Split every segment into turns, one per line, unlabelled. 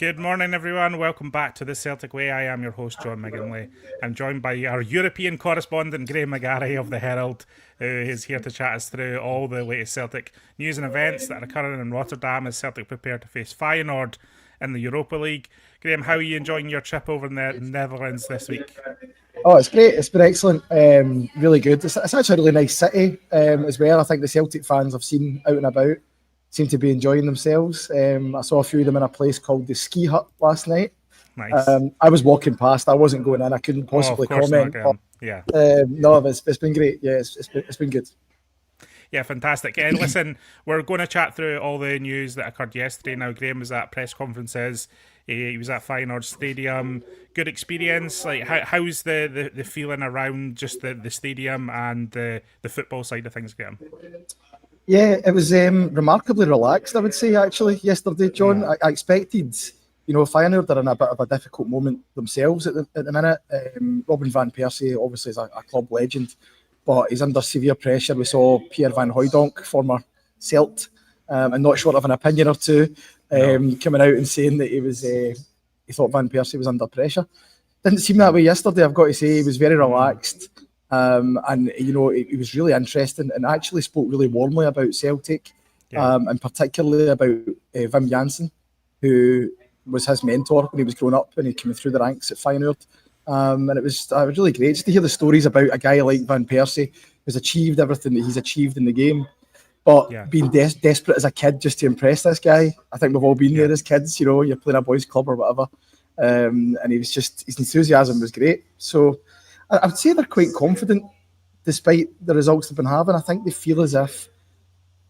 Good morning, everyone. Welcome back to the Celtic Way. I am your host, John McGinley. I'm joined by our European correspondent, Graeme McGarry of the Herald, who is here to chat us through all the latest Celtic news and events that are occurring in Rotterdam as Celtic prepare to face Feyenoord in the Europa League. Graeme, how are you enjoying your trip over in the Netherlands this week?
Oh, it's great. It's been excellent. Really good. It's actually a really nice city as well. I think the Celtic fans I've seen out and about seem to be enjoying themselves. I saw a few of them in a place called the Ski Hut last night.
Nice.
I was walking past. I wasn't going in. I couldn't possibly comment.
Yeah.
No, it's been great. Yeah, it's been good.
Yeah, fantastic. Listen, we're going to chat through all the news that occurred yesterday. Now, Graeme was at press conferences. He was at Feyenoord Stadium. Good experience. Like, how's the feeling around just the stadium and the football side of things, Graeme?
Yeah, it was remarkably relaxed, I would say, actually, yesterday, John.
Yeah.
I expected, Feyenoord are in a bit of a difficult moment themselves at the minute. Robin van Persie, obviously, is a club legend, but he's under severe pressure. We saw Pierre van Hooijdonk, former Celt, and not short of an opinion or two, coming out and saying that he thought Van Persie was under pressure. Didn't seem that way yesterday, I've got to say. He was very relaxed. And he was really interesting and actually spoke really warmly about Celtic, and particularly about Wim Jansen, who was his mentor when he was growing up and he came through the ranks at Feyenoord. And it was really great just to hear the stories about a guy like Van Persie who's achieved everything that he's achieved in the game, but being desperate as a kid just to impress this guy. I think we've all been there as kids, you're playing a boys' club or whatever. And his enthusiasm was great. So I would say they're quite confident despite the results they've been having. I think they feel as if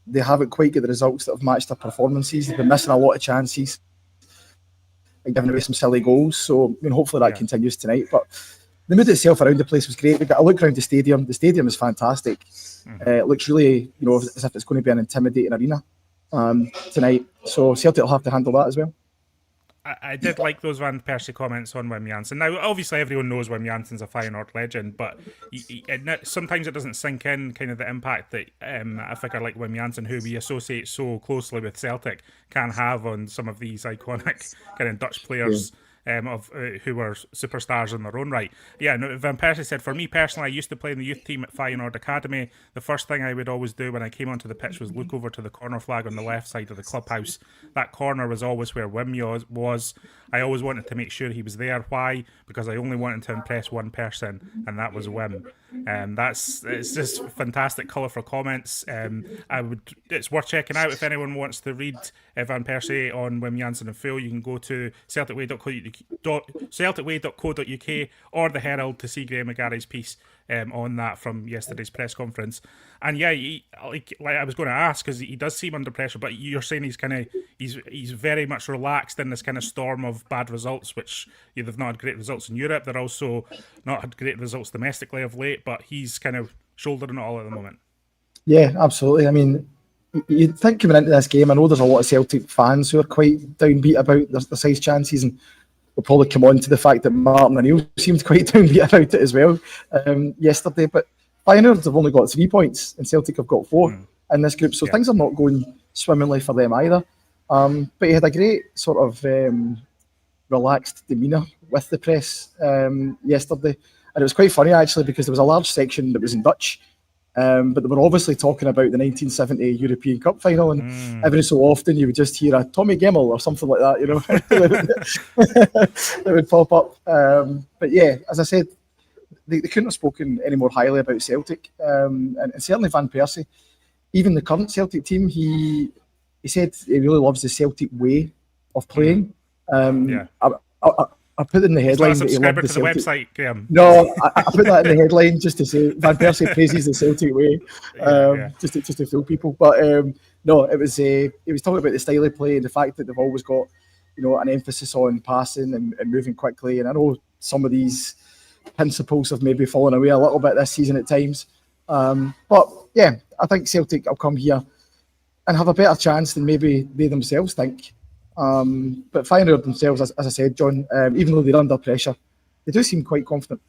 they haven't quite got the results that have matched their performances. They've been missing a lot of chances and giving away some silly goals. So, hopefully that continues tonight. But the mood itself around the place was great. We got a look around the stadium. The stadium is fantastic. It looks really, as if it's going to be an intimidating arena tonight. So Celtic will have to handle that as well.
I did like those Van Persie comments on Wim Jansen. Now, obviously, everyone knows Wim Jansen's a Feyenoord legend, but sometimes it doesn't sink in kind of the impact that a figure like Wim Jansen, who we associate so closely with Celtic, can have on some of these iconic kind of Dutch players. Who were superstars in their own right. Yeah, no, Van Persie said, for me personally, I used to play in the youth team at Feyenoord Academy. The first thing I would always do when I came onto the pitch was look over to the corner flag on the left side of the clubhouse. That corner was always where Wim was. I always wanted to make sure he was there. Why? Because I only wanted to impress one person, and that was Wim. It's just fantastic, colourful comments. It's worth checking out if anyone wants to read Van Persie on Wim Jansen in full. You can go to celticway.co.uk or the Herald to see Graeme McGarry's piece on that from yesterday's press conference. And yeah, like I was going to ask, because he does seem under pressure, but you're saying he's very much relaxed in this kind of storm of bad results, which they've not had great results in Europe. They're also not had great results domestically of late, but he's kind of shouldering it all at the moment. Yeah,
absolutely. I mean, you'd think coming into this game, I know there's a lot of Celtic fans who are quite downbeat about the size chances, and we'll probably come on to the fact that Martin O'Neill seemed quite downbeat about it as well yesterday. But Feyenoord have only got 3 points and Celtic have got 4 in this group, so things are not going swimmingly for them either. But he had a great sort of relaxed demeanour with the press yesterday. And it was quite funny, actually, because there was a large section that was in Dutch, but they were obviously talking about the 1970 European Cup final, and every so often you would just hear a Tommy Gemmell or something like that, that would pop up. But yeah, as I said, they couldn't have spoken any more highly about Celtic, and certainly Van Persie. Even the current Celtic team, he said he really loves the Celtic way of playing. I put in the headline that he loved the Celtic.
Website, Graeme.
No, I put that in the headline just to say Van Persie praises the Celtic way, just to fool people. But no, it was he was talking about the style of play and the fact that they've always got an emphasis on passing and moving quickly. And I know some of these principles have maybe fallen away a little bit this season at times. But yeah, I think Celtic will come here and have a better chance than maybe they themselves think. But Feyenoord themselves, as I said, John, even though they're under pressure, they do seem quite confident.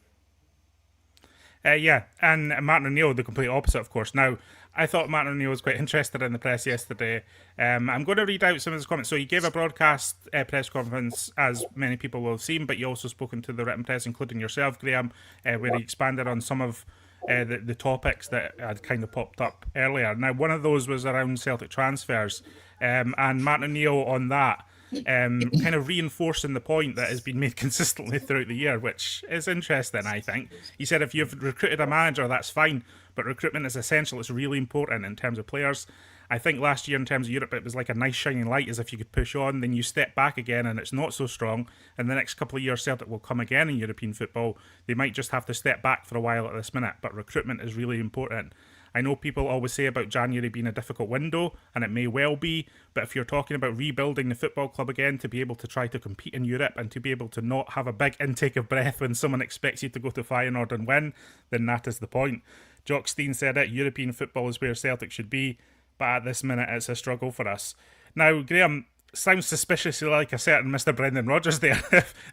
Yeah, and Martin O'Neill, the complete opposite, of course. Now, I thought Martin O'Neill was quite interested in the press yesterday. I'm going to read out some of his comments. So he gave a broadcast press conference, as many people will have seen, but you also spoken to the written press, including yourself, Graeme, where he expanded on some of the topics that had kind of popped up earlier. Now, one of those was around Celtic transfers, and Martin O'Neill on that kind of reinforcing the point that has been made consistently throughout the year, which is interesting, I think. He said if you've recruited a manager, that's fine, but recruitment is essential. It's really important in terms of players. I think last year in terms of Europe, it was like a nice shining light, as if you could push on, then you step back again and it's not so strong. And the next couple of years, Celtic will come again in European football. They might just have to step back for a while at this minute, but recruitment is really important. I know people always say about January being a difficult window, and it may well be, but if you're talking about rebuilding the football club again to be able to try to compete in Europe and to be able to not have a big intake of breath when someone expects you to go to Feyenoord and win, then that is the point. Jock Stein said it, European football is where Celtic should be, but at this minute it's a struggle for us. Now, Graeme, sounds suspiciously like a certain Mr. Brendan Rodgers there,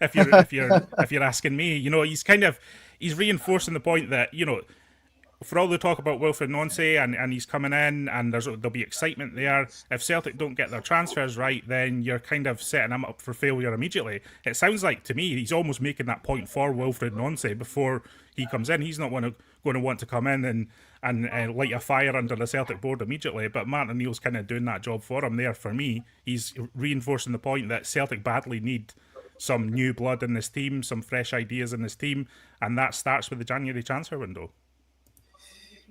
if you're asking me. You know, he's reinforcing the point that, you know, for all the talk about Wilfred Nonce and he's coming in and there'll be excitement there, if Celtic don't get their transfers right, then you're kind of setting him up for failure immediately. It sounds like to me he's almost making that point for Wilfred Nonce before he comes in. He's not going to want to come in and light a fire under the Celtic board immediately, but Martin O'Neill's kind of doing that job for him there. For me, he's reinforcing the point that Celtic badly need some new blood in this team, some fresh ideas in this team, and that starts with the January transfer window.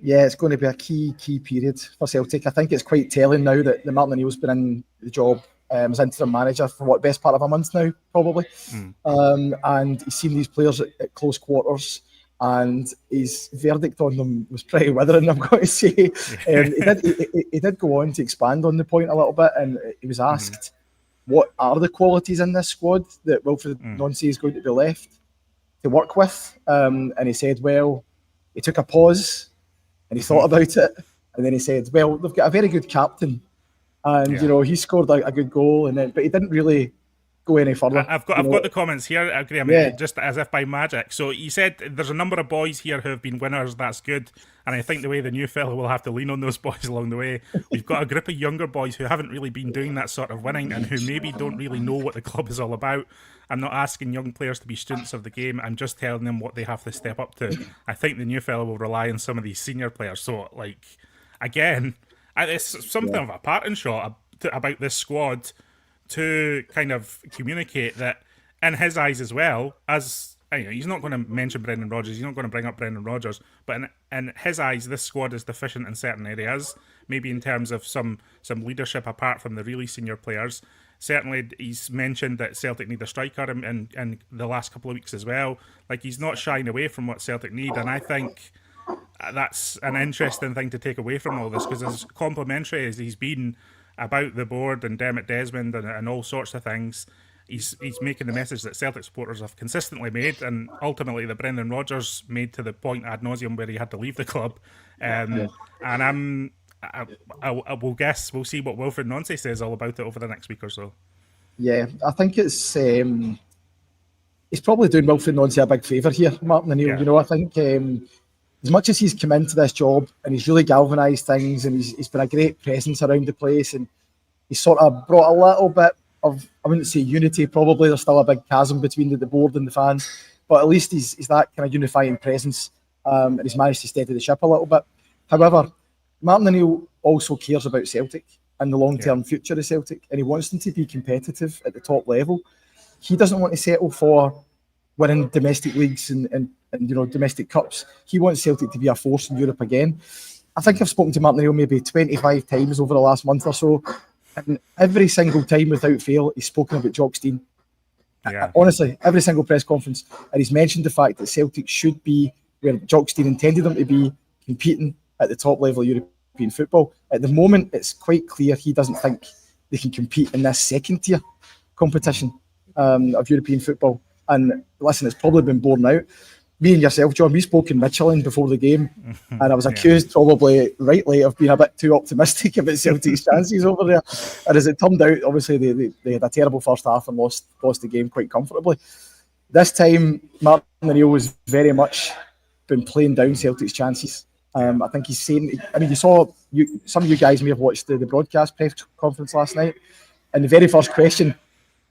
Yeah, it's going to be a key period for Celtic. I think it's quite telling now that Martin O'Neill's been in the job as interim manager for best part of a month now, probably. And he's seen these players at close quarters, and his verdict on them was pretty withering, I'm going to say. He did go on to expand on the point a little bit, and he was asked, what are the qualities in this squad that Wilfred Nonce is going to be left to work with? And he said, well, he took a pause, and he thought about it, and then he said, well, they've got a very good captain, and you know, he scored a good goal, but he didn't really go any further.
I've got the comments here, Graeme, just as if by magic. So he said there's a number of boys here who have been winners, that's good, and I think the way the new fella will have to lean on those boys along the way. We've got a group of younger boys who haven't really been doing that sort of winning and who maybe don't really know what the club is all about. I'm not asking young players to be students of the game. I'm just telling them what they have to step up to. I think the new fella will rely on some of these senior players. So, like, again, it's something of a parting shot about this squad to kind of communicate that in his eyes as well, as you know, he's not going to mention Brendan Rodgers, he's not going to bring up Brendan Rodgers, but in his eyes, this squad is deficient in certain areas, maybe in terms of some leadership apart from the really senior players. Certainly, he's mentioned that Celtic need a striker in the last couple of weeks as well. Like, he's not shying away from what Celtic need, and I think that's an interesting thing to take away from all this, because as complimentary as he's been about the board and Dermot Desmond and all sorts of things, he's making the message that Celtic supporters have consistently made, and ultimately that Brendan Rodgers made to the point ad nauseum where he had to leave the club. And we'll see what Wilfred Nonce says all about it over the next week or so.
Yeah, I think it's he's probably doing Wilfred Nonce a big favour here, Martin O'Neill. You know, I think as much as he's come into this job and he's really galvanised things, and he's been a great presence around the place, and he's sort of brought a little bit of, I wouldn't say unity, probably there's still a big chasm between the board and the fans, but at least he's that kind of unifying presence, and he's managed to steady the ship a little bit. However, Martin O'Neill also cares about Celtic and the long-term future of Celtic, and he wants them to be competitive at the top level. He doesn't want to settle for winning domestic leagues and you know, domestic cups. He wants Celtic to be a force in Europe again. I think I've spoken to Martin O'Neill maybe 25 times over the last month or so, and every single time without fail he's spoken about Jock Stein. Honestly, every single press conference, and he's mentioned the fact that Celtic should be where Jock Stein intended them to be, competing at the top level of European football. At the moment, it's quite clear he doesn't think they can compete in this second tier competition of European football. And listen, it's probably been borne out. Me and yourself, John, we spoke in Michelin before the game, and I was accused, probably rightly, of being a bit too optimistic about Celtic's chances over there. And as it turned out, obviously they had a terrible first half and lost the game quite comfortably. This time, Martin O'Neill was very much been playing down Celtic's chances. I think he's saying, I mean, some of you guys may have watched the broadcast press conference last night, and the very first question,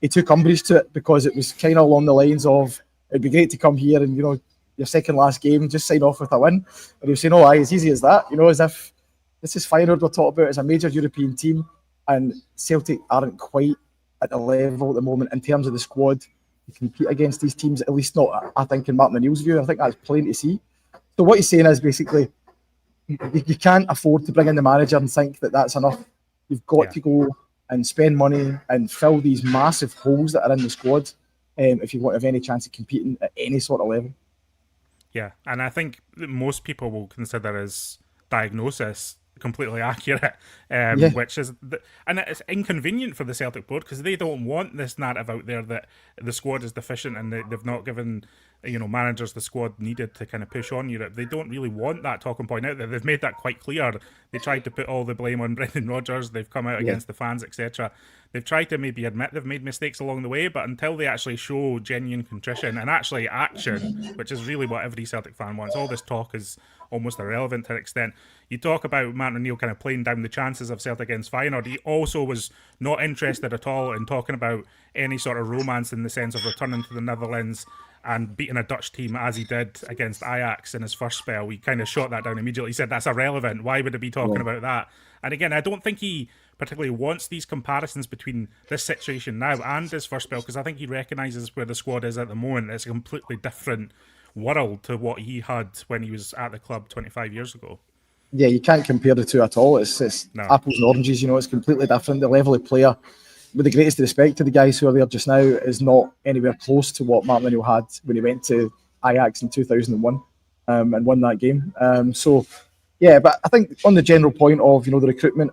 he took umbrage to it because it was kind of along the lines of, it'd be great to come here and, your second last game, just sign off with a win. And he was saying, oh, aye, as easy as that, as if this is Feyenoord we're talking about as a major European team, and Celtic aren't quite at the level at the moment in terms of the squad to compete against these teams, at least not, I think, in Martin O'Neill's view. I think that's plain to see. So what he's saying is basically, you can't afford to bring in the manager and think that that's enough. You've got to go and spend money and fill these massive holes that are in the squad if you want to have any chance of competing at any sort of level.
Yeah, and I think that most people will consider his diagnosis completely accurate, which is, and it's inconvenient for the Celtic board because they don't want this narrative out there that the squad is deficient and they've not given managers the squad needed to kind of push on Europe. They don't really want that talking point out there. They've made that quite clear. They tried to put all the blame on Brendan Rodgers. They've come out against the fans, etc. They've tried to maybe admit they've made mistakes along the way, but until they actually show genuine contrition and actually action, which is really what every Celtic fan wants, all this talk is almost irrelevant to an extent. You talk about Martin O'Neill kind of playing down the chances of Celtic against Feyenoord. He also was not interested at all in talking about any sort of romance in the sense of returning to the Netherlands and beating a Dutch team as he did against Ajax in his first spell. We kind of shot that down immediately. He said that's irrelevant. Why would it be talking about that? And again, I don't think he particularly wants these comparisons between this situation now and his first spell, because I think he recognises where the squad is at the moment. It's a completely different world to what he had when he was at the club 25 years ago.
Yeah, you can't compare the two at all. It's apples and oranges, it's completely different. The level of player, with the greatest respect to the guys who are there just now, is not anywhere close to what Martin O'Neill had when he went to Ajax in 2001 and won that game. But I think on the general point of, the recruitment,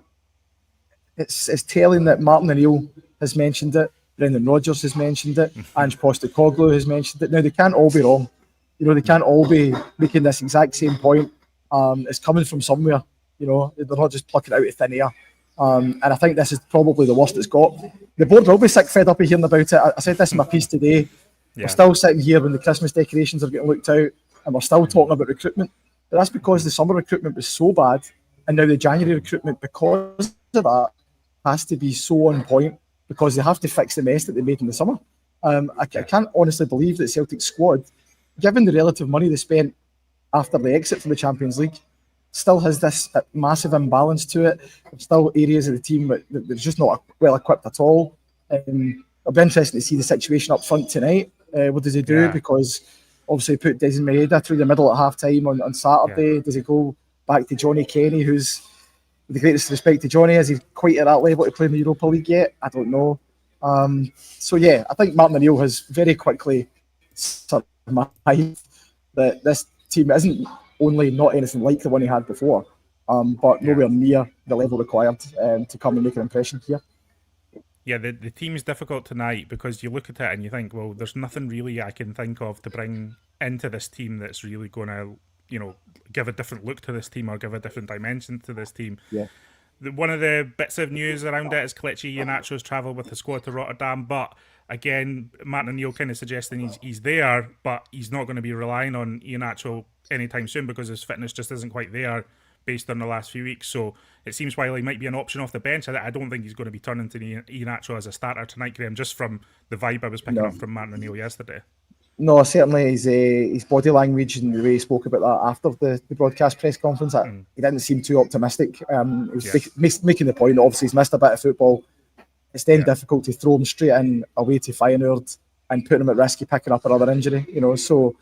it's telling that Martin O'Neill has mentioned it, Brendan Rodgers has mentioned it, Ange Postecoglou has mentioned it. Now, they can't all be wrong. They can't all be making this exact same point. It's coming from somewhere. They're not just plucking it out of thin air. And I think this is probably the worst it's got. The board will be sick fed up of hearing about it. I said this in my piece today. Yeah. We're still sitting here when the Christmas decorations are getting looked out, and we're still talking about recruitment. But that's because the summer recruitment was so bad, and now the January recruitment, because of that, has to be so on point because they have to fix the mess that they made in the summer. I can't honestly believe that Celtic's squad, given the relative money they spent after the exit from the Champions League, still has this massive imbalance to it. There's still areas of the team that they're just not well equipped at all. It'll be interesting to see the situation up front tonight. What does he do? Because obviously he put Desmond Maeda through the middle at half time on Saturday. Does he go back to Johnny Kenny, who's, with the greatest respect to Johnny, is he quite at that level to play in the Europa League yet? I don't know. I think Martin O'Neill has very quickly surmised that this team isn't only not anything like the one he had before, but nowhere near the level required to come and make an impression here.
Yeah, the team's difficult tonight because you look at it and you think, well, there's nothing really I can think of to bring into this team that's really going to, give a different look to this team or give a different dimension to this team.
Yeah.
One of the bits of news around it is Kelechi Iheanacho's travelled with the squad to Rotterdam, but again, Martin O'Neill kind of suggesting he's there, but he's not going to be relying on Iheanacho anytime soon because his fitness just isn't quite there based on the last few weeks. So it seems while he might be an option off the bench, I don't think he's going to be turning to Iheanacho as a starter tonight, Graeme, just from the vibe I was picking up from Martin O'Neill yesterday.
No, certainly his body language and the way he spoke about that after the broadcast press conference, he didn't seem too optimistic. He was making the point, obviously he's missed a bit of football. It's then difficult to throw him straight in away to Feyenoord and put him at risk of picking up another injury, So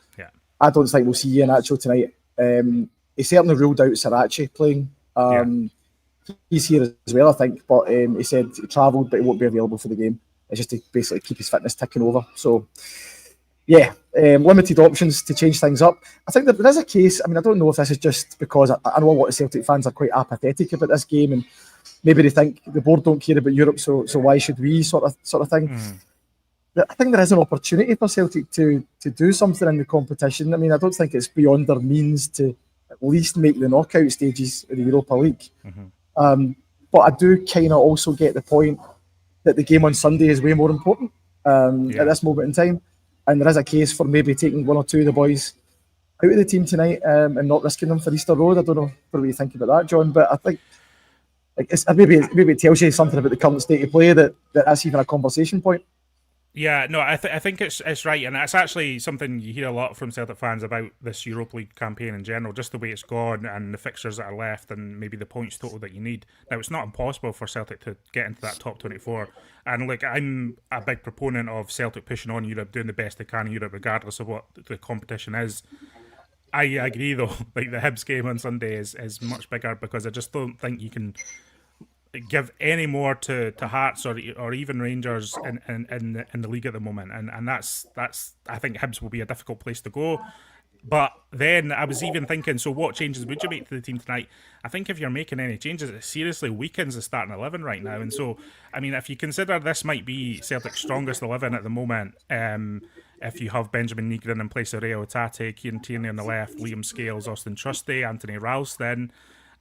I don't think we'll see Iheanacho tonight. He certainly ruled out Sarachi playing. He's here as well, I think, but he said he travelled, but he won't be available for the game. It's just to basically keep his fitness ticking over. So, limited options to change things up. I think that there is a case. I mean, I don't know if this is just because I know a lot of Celtic fans are quite apathetic about this game, and maybe they think the board don't care about Europe, so why should we, sort of thing. I think there is an opportunity for Celtic to do something in the competition. I mean, I don't think it's beyond their means to at least make the knockout stages of the Europa League. But I do kind of also get the point that the game on Sunday is way more important at this moment in time. And there is a case for maybe taking one or two of the boys out of the team tonight and not risking them for Easter Road. I don't know what you think about that, John, but I think maybe it tells you something about the current state of play that's even a conversation point.
Yeah, no, I think it's right, and it's actually something you hear a lot from Celtic fans about this Europa League campaign in general, just the way it's gone and the fixtures that are left and maybe the points total that you need. Now, it's not impossible for Celtic to get into that top 24, and like I'm a big proponent of Celtic pushing on Europe, doing the best they can in Europe, regardless of what the competition is. I agree, though, like the Hibs game on Sunday is much bigger because I just don't think you can give any more to Hearts or even Rangers in the league at the moment, and that's I think Hibs will be a difficult place to go. But then I was even thinking, so what changes would you make to the team tonight? I think if you're making any changes, it seriously weakens the starting 11 right now. And so, I mean, if you consider this might be Celtic's strongest 11 at the moment, if you have Benjamin Nygren in place of Rio Hatate, Kieran Tierney on the left, Liam Scales, Austin Trusty, Anthony Ralston,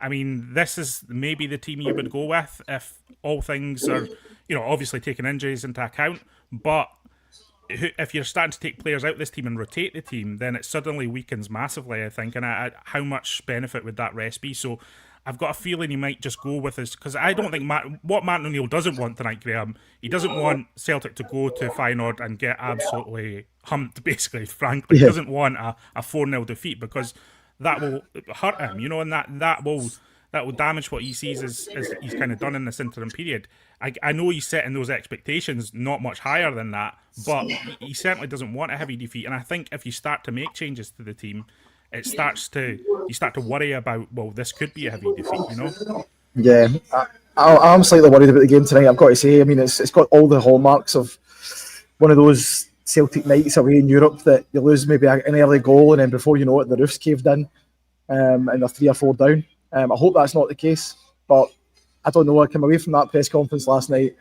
I mean, this is maybe the team you would go with if all things are, obviously taking injuries into account. But if you're starting to take players out of this team and rotate the team, then it suddenly weakens massively, I think. And how much benefit would that rest be? So I've got a feeling he might just go with this, because I don't think what Martin O'Neill doesn't want tonight, Graeme, he doesn't want Celtic to go to Feyenoord and get absolutely humped, basically, frankly. He doesn't want a 4-0 defeat, because that will hurt him, and that will damage what he sees as he's kind of done in this interim period. I know he's setting those expectations not much higher than that, but he certainly doesn't want a heavy defeat. And I think if you start to make changes to the team, you start to worry about, well, this could be a heavy defeat,
Yeah, I'm slightly worried about the game tonight, I've got to say. I mean, it's got all the hallmarks of one of those Celtic nights away in Europe that you lose maybe an early goal and then before you know it, the roof's caved in and they're 3 or 4 down. I hope that's not the case, but I don't know. I came away from that press conference last night,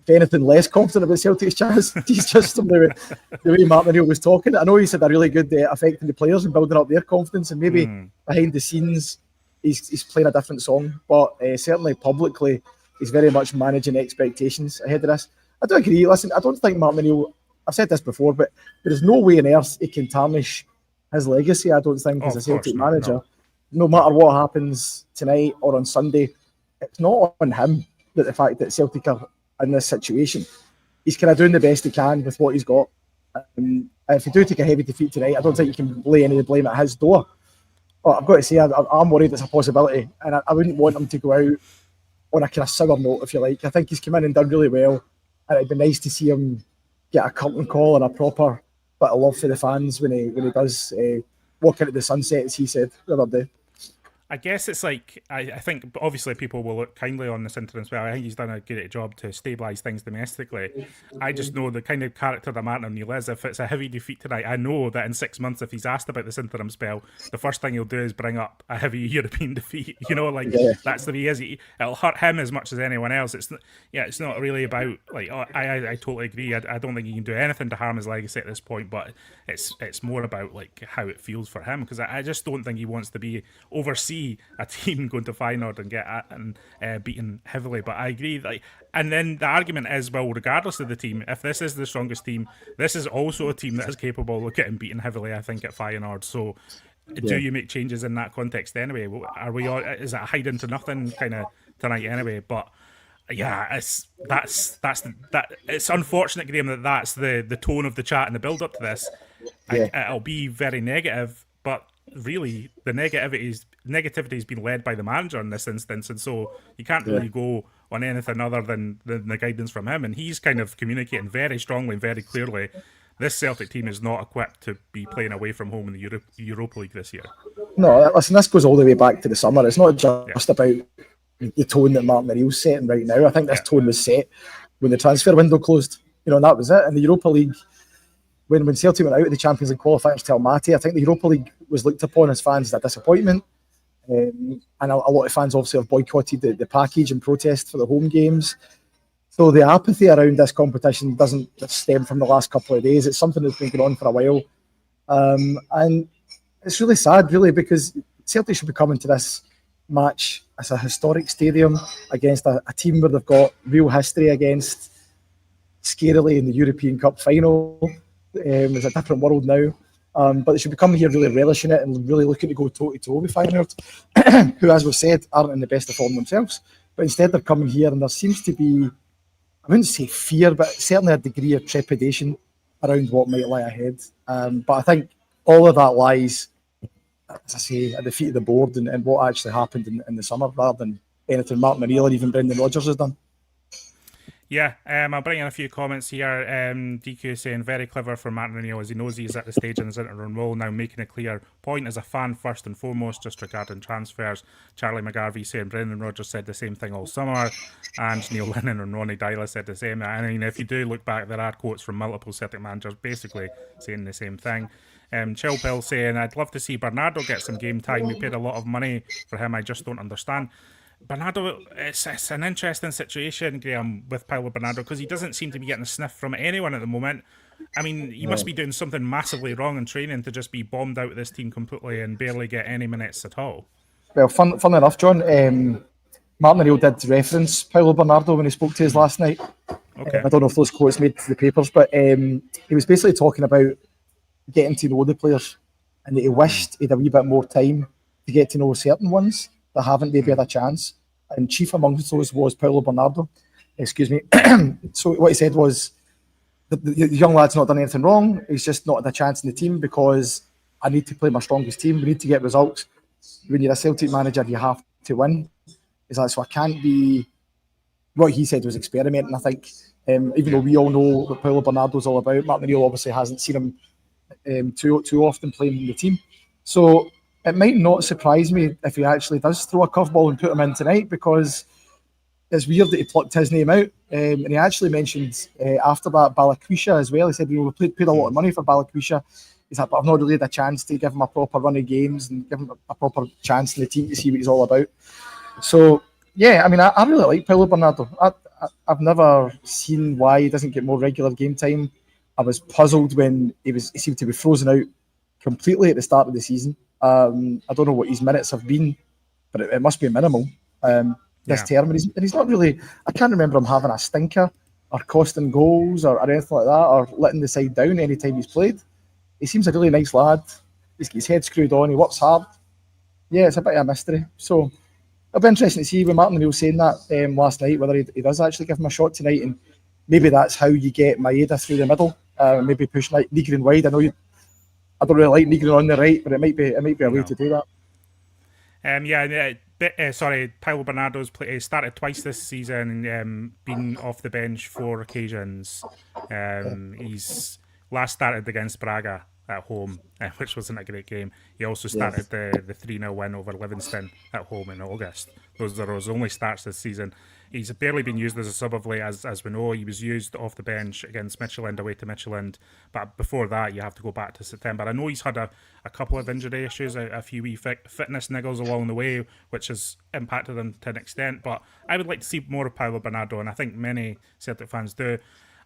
if anything, less confident about Celtic's chance. He's just the way Martin O'Neill was talking. I know he's had a really good affecting the players and building up their confidence, and maybe behind the scenes he's playing a different song, but certainly publicly he's very much managing expectations ahead of this. I do agree. Listen, I don't think Martin O'Neill, I've said this before, but there is no way on earth he can tarnish his legacy, I don't think, as a Celtic manager. No matter what happens tonight or on Sunday, it's not on him that the fact that Celtic are in this situation. He's kind of doing the best he can with what he's got. If you do take a heavy defeat tonight, I don't think you can lay any of the blame at his door. But I've got to say, I'm worried it's a possibility, and I wouldn't want him to go out on a kind of sour note, if you like. I think he's come in and done really well, and it'd be nice to see him get a curtain call and a proper bit of love for the fans when he does walk into the sunset, as he said the other day.
I guess it's like, I think obviously people will look kindly on this interim spell. I think he's done a great job to stabilise things domestically. I just know the kind of character that Martin O'Neill is. If it's a heavy defeat tonight, I know that in 6 months, if he's asked about this interim spell, the first thing he'll do is bring up a heavy European defeat. That's the way he is. It'll hurt him as much as anyone else. It's not really about, like, I totally agree. I don't think he can do anything to harm his legacy at this point, but it's more about like how it feels for him, because I just don't think he wants to oversee a team going to Feyenoord and get beaten heavily. But I agree, and then the argument is, well, regardless of the team, if this is the strongest team, this is also a team that is capable of getting beaten heavily, I think, at Feyenoord. So do you make changes in that context anyway? Are we all, is it a hide into nothing kind of tonight anyway? But yeah, it's unfortunate, Graeme, that's the tone of the chat and the build up to this. It'll be very negative, but really the negativity has been led by the manager in this instance, and so you can't really go on anything other than the guidance from him, and he's kind of communicating very strongly and very clearly this Celtic team is not equipped to be playing away from home in the Europa League this year. No, listen, this goes all the way back to the summer. It's not just about the tone that Martin O'Neill's setting right now. I think this tone was set when the transfer window closed, and that was it. In the Europa League, when Celtic went out of the Champions League qualifiers to Almaty, I think the Europa League was looked upon as fans as a disappointment. And a lot of fans obviously have boycotted the package and protest for the home games. So the apathy around this competition doesn't just stem from the last couple of days. It's something that's been going on for a while. And it's really sad, really, because Celtic should be coming to this match as a historic stadium against a team where they've got real history against, scarily in the European Cup final. It's a different world now.
But they should be coming here really relishing it and really looking to go toe-to-toe with Feyenoord, who, as we've said, aren't in the best of form themselves. But instead they're coming here and there seems to be, I wouldn't say fear, but certainly a degree of trepidation around what might lie ahead. But I think all of that lies, as I say, at the feet of the board and what actually happened in the summer, rather than anything Martin O'Neill or even Brendan Rodgers has done.
Yeah, I'll bring in a few comments here. DQ saying, very clever for Martin O'Neill as he knows he's at the stage in his interim role now, making a clear point as a fan first and foremost, just regarding transfers. Charlie McGarvey saying Brendan Rodgers said the same thing all summer, and Neil Lennon and Ronnie Dyla said the same. I mean, if you do look back, there are quotes from multiple Celtic managers basically saying the same thing. Chill Bill saying, I'd love to see Bernardo get some game time. We paid a lot of money for him, I just don't understand. Bernardo, it's an interesting situation, Graeme, with Paulo Bernardo, because he doesn't seem to be getting a sniff from anyone at the moment. I mean, he must be doing something massively wrong in training to just be bombed out of this team completely and barely get any minutes at all.
Well, fun enough, John. Martin O'Neill did reference Paulo Bernardo when he spoke to us last night.
Okay.
I don't know if those quotes made to the papers, but he was basically talking about getting to know the players and that he wished he had a wee bit more time to get to know certain ones that haven't maybe had a chance. And chief amongst those was Paulo Bernardo. Excuse me. So what he said was, the young lad's not done anything wrong. He's just not had a chance in the team because I need to play my strongest team. We need to get results. When you're a Celtic manager, you have to win. Is that so? I can't be. What he said was experimenting. I think, even though we all know what Paulo Bernardo's all about, Martin O'Neill obviously hasn't seen him too often playing in the team. So it might not surprise me if he actually does throw a curveball and put him in tonight, because it's weird that he plucked his name out. And he actually mentioned after that Balakwisha as well. He said, we paid a lot of money for Balakwisha. He's like, but I've not really had a chance to give him a proper run of games and give him a proper chance in the team to see what he's all about. So, yeah, I mean, I really like Paulo Bernardo. I've never seen why he doesn't get more regular game time. I was puzzled when he seemed to be frozen out completely at the start of the season. I don't know what his minutes have been, but it must be minimal this term. And he's not really, I can't remember him having a stinker or costing goals or anything like that, or letting the side down any time he's played. He seems a really nice lad. He's got his head screwed on, he works hard. Yeah, it's a bit of a mystery. So it'll be interesting to see when Martin O'Neill saying that last night, whether he does actually give him a shot tonight, and maybe that's how you get Maeda through the middle, maybe push like Nygren wide. I don't really like Nygren on the right, but it might be a way to do that.
Sorry, Paulo Bernardo's started twice this season, been off the bench 4 occasions. He's last started against Braga at home, which wasn't a great game. He also started the 3-0 win over Livingston at home in August. Those are his only starts this season. He's barely been used as a sub of late, as we know. He was used off the bench against Midtjylland, away to Midtjylland. But before that, you have to go back to September. I know he's had a couple of injury issues, a few wee fitness niggles along the way, which has impacted him to an extent. But I would like to see more of Paulo Bernardo, and I think many Celtic fans do.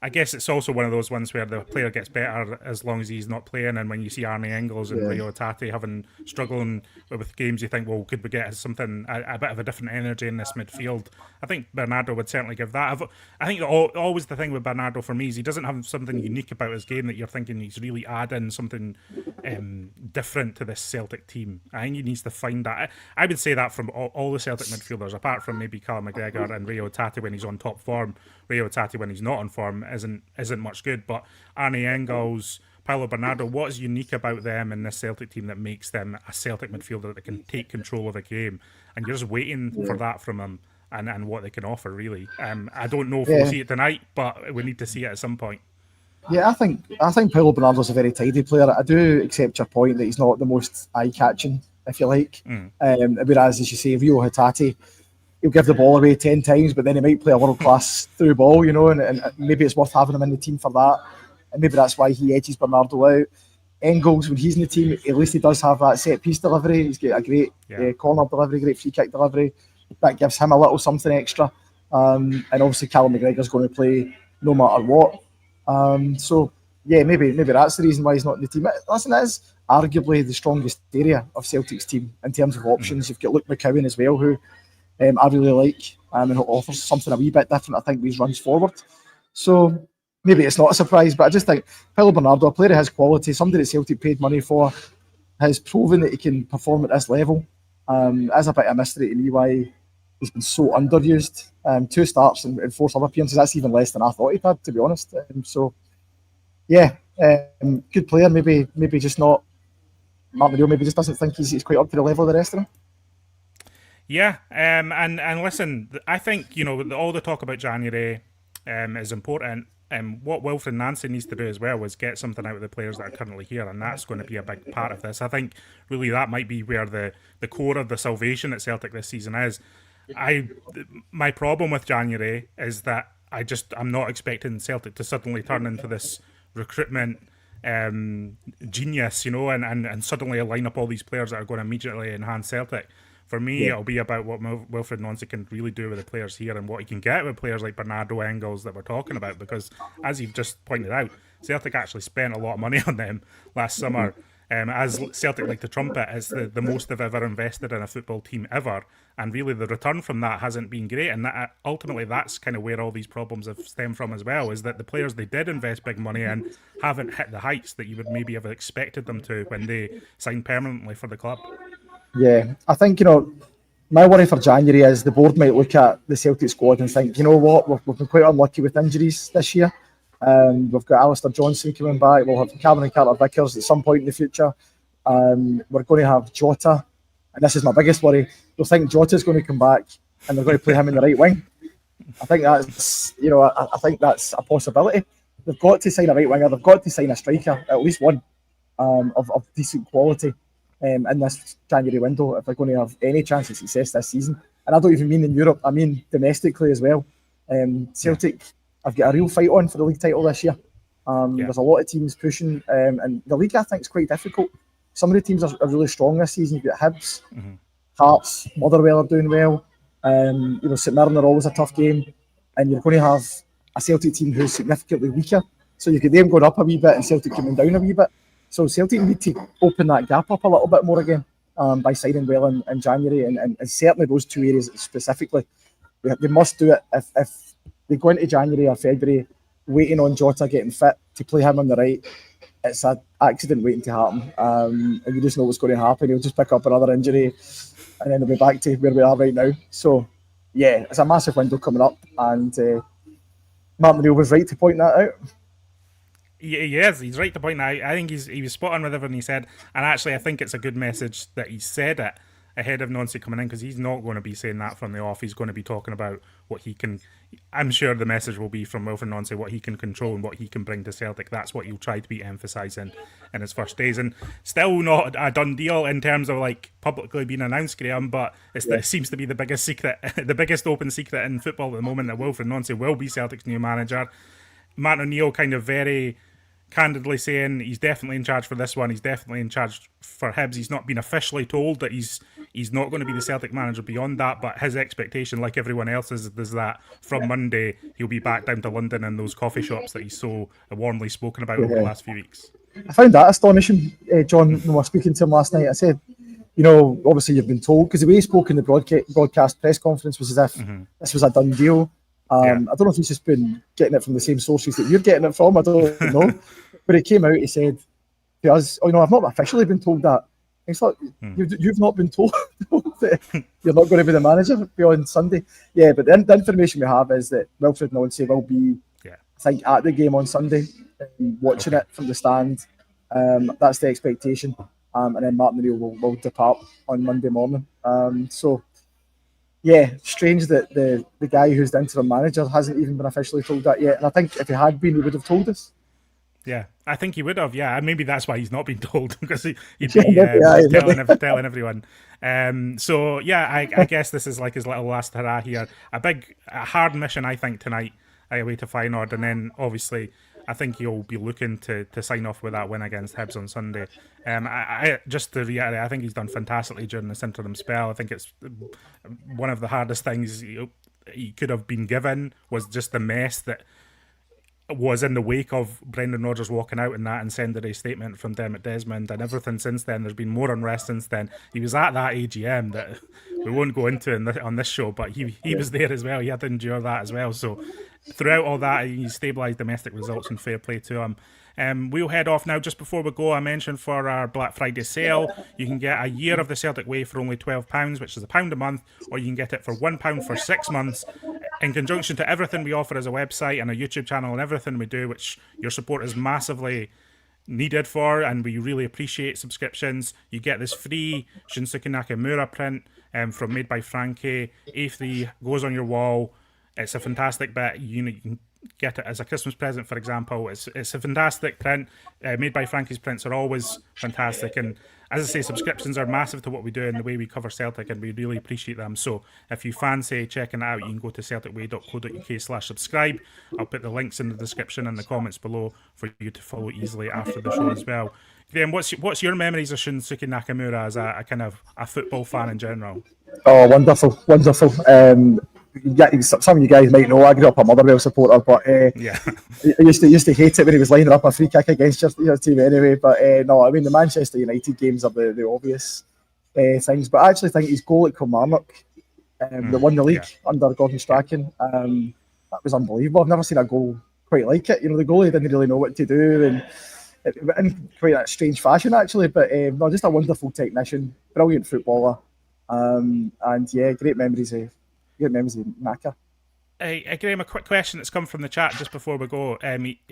I guess it's also one of those ones where the player gets better as long as he's not playing. And when you see Arne Engels and Rio Hatate struggling with games, you think, well, could we get something, a bit of a different energy in this midfield? I think Bernardo would certainly give that. I think always the thing with Bernardo for me is he doesn't have something unique about his game that you're thinking he's really adding something different to this Celtic team. I think he needs to find that. I would say that from all the Celtic midfielders, apart from maybe Callum McGregor and Rio Hatate when he's on top form. Rio Hatate when he's not on form isn't much good, but Arne Engels, Paulo Bernardo, what is unique about them in this Celtic team that makes them a Celtic midfielder that can take control of a game? And you're just waiting for that from them and what they can offer, really. I don't know if we'll see it tonight, but we need to see it at some point.
Yeah, I think Paulo Bernardo's a very tidy player. I do accept your point that he's not the most eye-catching, if you like. Whereas, as you say, Rio Hatate, he'll give the ball away 10 times, but then he might play a world-class through ball, and maybe it's worth having him in the team for that. And maybe that's why he edges Bernardo out. Engels, when he's in the team, at least he does have that set-piece delivery. He's got a great corner delivery, great free-kick delivery. That gives him a little something extra. And obviously Callum McGregor's going to play no matter what. So, yeah, maybe that's the reason why he's not in the team. Listen, that is arguably the strongest area of Celtic's team in terms of options. You've got Luke McCowan as well, who I really like, and who offers something a wee bit different, I think, with his runs forward. So, maybe it's not a surprise, but I just think Paulo Bernardo, a player of his quality, somebody that Celtic paid money for, has proven that he can perform at this level. As a bit of a mystery to me why he's been so underused. 2 starts and 4 sub appearances, that's even less than I thought he'd had, to be honest. So, yeah, good player, maybe just not. Martin O'Neill maybe just doesn't think he's quite up to the level of the rest of them.
Yeah, and listen, I think, you know, all the talk about January is important. What Wilfred Nancy needs to do as well is get something out of the players that are currently here, and that's going to be a big part of this. I think really that might be where the core of the salvation at Celtic this season is. My problem with January is that I'm not expecting Celtic to suddenly turn into this recruitment genius, you know, and suddenly line up all these players that are going to immediately enhance Celtic. For me, it'll be about what Wilfred Nancy can really do with the players here and what he can get with players like Bernardo, Engels that we're talking about. Because, as you've just pointed out, Celtic actually spent a lot of money on them last summer. As Celtic like to trumpet, it's the most they've ever invested in a football team ever. And really the return from that hasn't been great. And that, ultimately that's kind of where all these problems have stemmed from as well, is that the players they did invest big money in haven't hit the heights that you would maybe have expected them to when they signed permanently for the club.
Yeah, I think, you know, my worry for January is the board might look at the Celtic squad and think, you know what, we've been quite unlucky with injuries this year. We've got Alistair Johnson coming back. We'll have Cameron Carter-Vickers at some point in the future. We're going to have Jota, and this is my biggest worry. They'll think Jota's going to come back, and they're going to play him in the right wing. I think that's, you know, I think that's a possibility. They've got to sign a right winger. They've got to sign a striker, at least one, of decent quality. In this January window, if they're going to have any chance of success this season. And I don't even mean in Europe, I mean domestically as well. Celtic have got a real fight on for the league title this year. There's a lot of teams pushing, and the league I think is quite difficult. Some of the teams are really strong this season. You've got Hibs, Hearts, Motherwell are doing well. You know, St Mirren are always a tough game, and you're going to have a Celtic team who's significantly weaker. So you get them going up a wee bit and Celtic coming down a wee bit. So Celtic need to open that gap up a little bit more again by signing well in January, and certainly those 2 areas specifically. They must do it. If they go into January or February waiting on Jota getting fit to play him on the right, it's an accident waiting to happen. And you just know what's going to happen. He'll just pick up another injury and then he'll be back to where we are right now. So, yeah, it's a massive window coming up, and Martin O'Neill was right to point that out.
He is. He's right to point out. I think he was spot on with everything he said. And actually, I think it's a good message that he said it ahead of Nancy coming in, because he's not going to be saying that from the off. He's going to be talking about what he can. I'm sure the message will be from Wilfred Nancy, what he can control and what he can bring to Celtic. That's what he'll try to be emphasising in his first days. And still not a done deal in terms of like publicly being announced, Graeme, but it seems to be the biggest secret, the biggest open secret in football at the moment, that Wilfred Nancy will be Celtic's new manager. Martin O'Neill kind of very candidly saying he's definitely in charge for this one. He's definitely in charge for Hibs. He's not been officially told that he's not going to be the Celtic manager beyond that, but his expectation, like everyone else's, is that from Monday he'll be back down to London in those coffee shops that he's so warmly spoken about over the last few weeks.
I found that astonishing, John, when we were speaking to him last night. I said, you know, obviously you've been told, because the way he spoke in the broadcast press conference was as if this was a done deal. I don't know if he's just been getting it from the same sources that you're getting it from. I don't know. But it came out, he said to us, oh, no, I've not officially been told that. It's like, you've not been told that you're not going to be the manager beyond Sunday. Yeah, but the information we have is that Wilfred Nancy will be, I think, at the game on Sunday, watching it from the stand. That's the expectation. And then Martin O'Neill will depart on Monday morning. So, yeah, strange that the guy who's the interim manager hasn't even been officially told that yet. And I think if he had been, he would have told us.
Yeah, I think he would have. Yeah, and maybe that's why he's not been told, because he'd be telling everyone. So yeah, I guess this is like his little last hurrah here. A hard mission, I think, tonight away to Feyenoord, and then obviously I think he'll be looking to sign off with that win against Hibs on Sunday. I just to reiterate, I think he's done fantastically during this interim spell. I think it's one of the hardest things he could have been given, was just the mess that was in the wake of Brendan Rodgers walking out in that incendiary statement from Dermot Desmond, and everything since then. There's been more unrest since then. He was at that AGM that we won't go into on this show, but he was there as well. He had to endure that as well. So throughout all that, he stabilised domestic results, and fair play to him. We'll head off now. Just before we go, I mentioned for our Black Friday sale, you can get a year of the Celtic Way for only £12, which is £1 a month, or you can get it for £1 for 6 months. In conjunction to everything we offer as a website and a YouTube channel and everything we do, which your support is massively needed for, and we really appreciate subscriptions. You get this free Shinsuke Nakamura print from Made by Frankie. A3 goes on your wall. It's a fantastic bit. You can get it as a Christmas present, for example. It's a fantastic print. Made by Frankie's prints are always fantastic, and as I say, subscriptions are massive to what we do and the way we cover Celtic, and we really appreciate them. So if you fancy checking it out, you can go to celticway.co.uk/subscribe. I'll put the links in the description and the comments below for you to follow easily after the show as well. Graeme, what's your memories of Shinsuke Nakamura as a kind of a football fan in general?
Oh, wonderful. Some of you guys might know I grew up a Motherwell supporter, but I used to hate it when he was lining up a free kick against your team anyway. But no, I mean the Manchester United games are the obvious things. But I actually think his goal at Kilmarnock, that won the league under Gordon Strachan, that was unbelievable. I've never seen a goal quite like it. The goalie didn't really know what to do, and in quite a strange fashion actually. But no, just a wonderful technician, brilliant footballer, and yeah, great memories of Naka.
Graeme, a quick question that's come from the chat just before we go.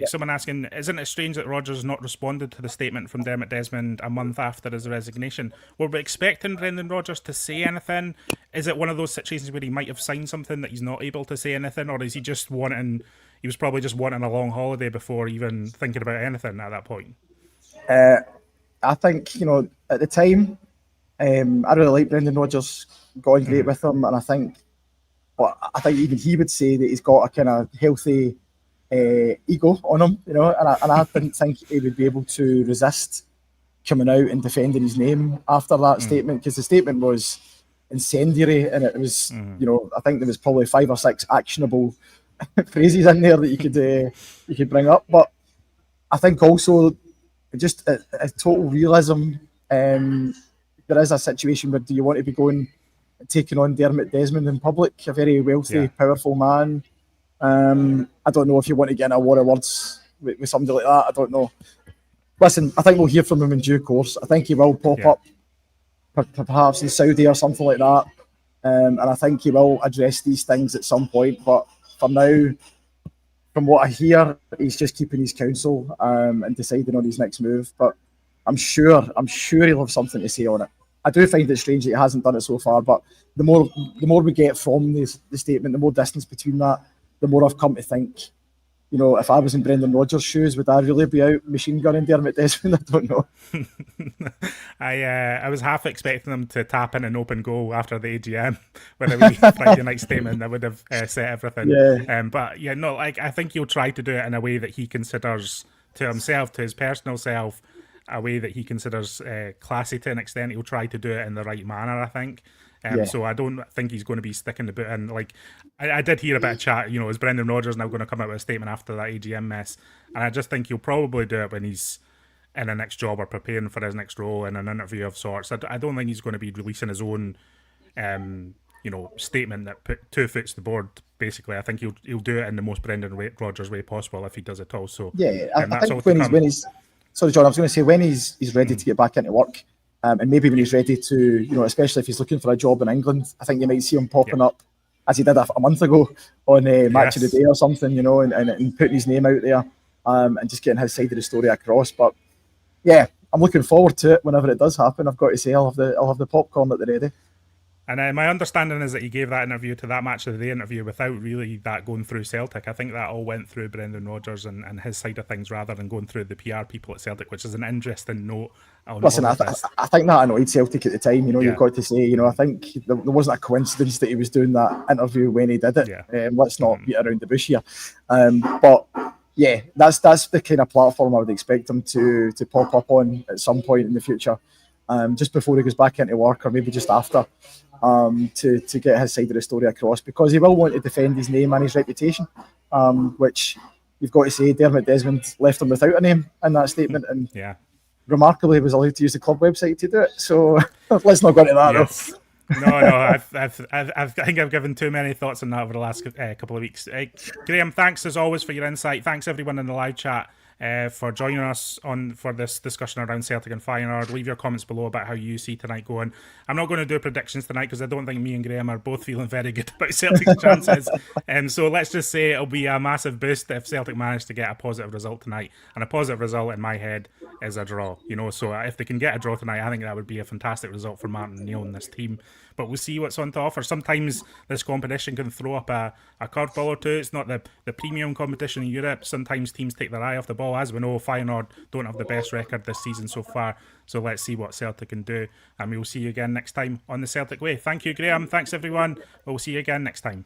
Someone asking, isn't it strange that Rodgers has not responded to the statement from Dermot Desmond a month after his resignation? Were we expecting Brendan Rodgers to say anything? Is it one of those situations where he might have signed something that he's not able to say anything, or is he just he was probably just wanting a long holiday before even thinking about anything at that point?
I think, at the time, I really liked Brendan Rodgers, got on great with him, and I think even he would say that he's got a kind of healthy ego on him, and I didn't think he would be able to resist coming out and defending his name after that statement, because the statement was incendiary, and it was, I think there was probably 5 or 6 actionable phrases in there that you could bring up, but I think also just a total realism. There is a situation where do you want to be taking on Dermot Desmond in public, a very wealthy, powerful man. I don't know if you want to get in a war of words with somebody like that. I don't know. Listen, I think we'll hear from him in due course. I think he will pop up, perhaps in Saudi or something like that. And I think he will address these things at some point. But for now, from what I hear, he's just keeping his counsel and deciding on his next move. But I'm sure he'll have something to say on it. I do find it strange that he hasn't done it so far, but the more we get from the statement, the more distance between that, the more I've come to think, if I was in Brendan Rodgers' shoes, would I really be out machine gunning Dermot Desmond? I don't know.
I was half expecting them to tap in an open goal after the AGM with a wee Friday night statement that would have set everything. I think he'll try to do it in a way that he considers to himself, to his personal self, a way that he considers classy to an extent. He'll try to do it in the right manner, I think. So I don't think he's going to be sticking the boot in. Like, I did hear a bit of chat, is Brendan Rodgers now going to come out with a statement after that AGM mess? And I just think he'll probably do it when he's in a next job or preparing for his next role in an interview of sorts. I don't think he's going to be releasing his own, statement that put 2 foot to the board. Basically, I think he'll do it in the most Brendan Rodgers way possible if he does at all. So
I think when he's sorry, John, I was going to say when he's ready to get back into work, and maybe when he's ready to, especially if he's looking for a job in England, I think you might see him popping up, as he did a month ago, on Match of the Day or something, and putting his name out there, and just getting his side of the story across. But yeah, I'm looking forward to it whenever it does happen. I've got to say, I'll have the popcorn at the ready.
And my understanding is that he gave that interview to that Match of the Day interview without really that going through Celtic. I think that all went through Brendan Rodgers and his side of things rather than going through the PR people at Celtic, which is an interesting note.
Listen, I think that annoyed Celtic at the time. You've got to say, I think there wasn't a coincidence that he was doing that interview when he did it. Let's not beat around the bush here. But yeah, that's the kind of platform I would expect him to pop up on at some point in the future, just before he goes back into work or maybe just after. To get his side of the story across, because he will want to defend his name and his reputation, which you've got to say Dermot Desmond left him without a name in that statement, and
Yeah.
remarkably was allowed to use the club website to do it. So let's not go into that
Yes. No, I think I've given too many thoughts on that over the last couple of weeks. Graeme, thanks as always for your insight. Thanks everyone in the live chat for joining us for this discussion around Celtic and Feyenoord. Leave your comments below about how you see tonight going. I'm not going to do predictions tonight because I don't think me and Graeme are both feeling very good about Celtic's chances. So let's just say it'll be a massive boost if Celtic manage to get a positive result tonight. And a positive result in my head is a draw. So if they can get a draw tonight, I think that would be a fantastic result for Martin O'Neill and this team. But we'll see what's on to offer. Sometimes this competition can throw up a curveball or two. It's not the premium competition in Europe. Sometimes teams take their eye off the ball. As we know, Feyenoord don't have the best record this season so far. So let's see what Celtic can do. And we'll see you again next time on the Celtic Way. Thank you, Graeme. Thanks, everyone. We'll see you again next time.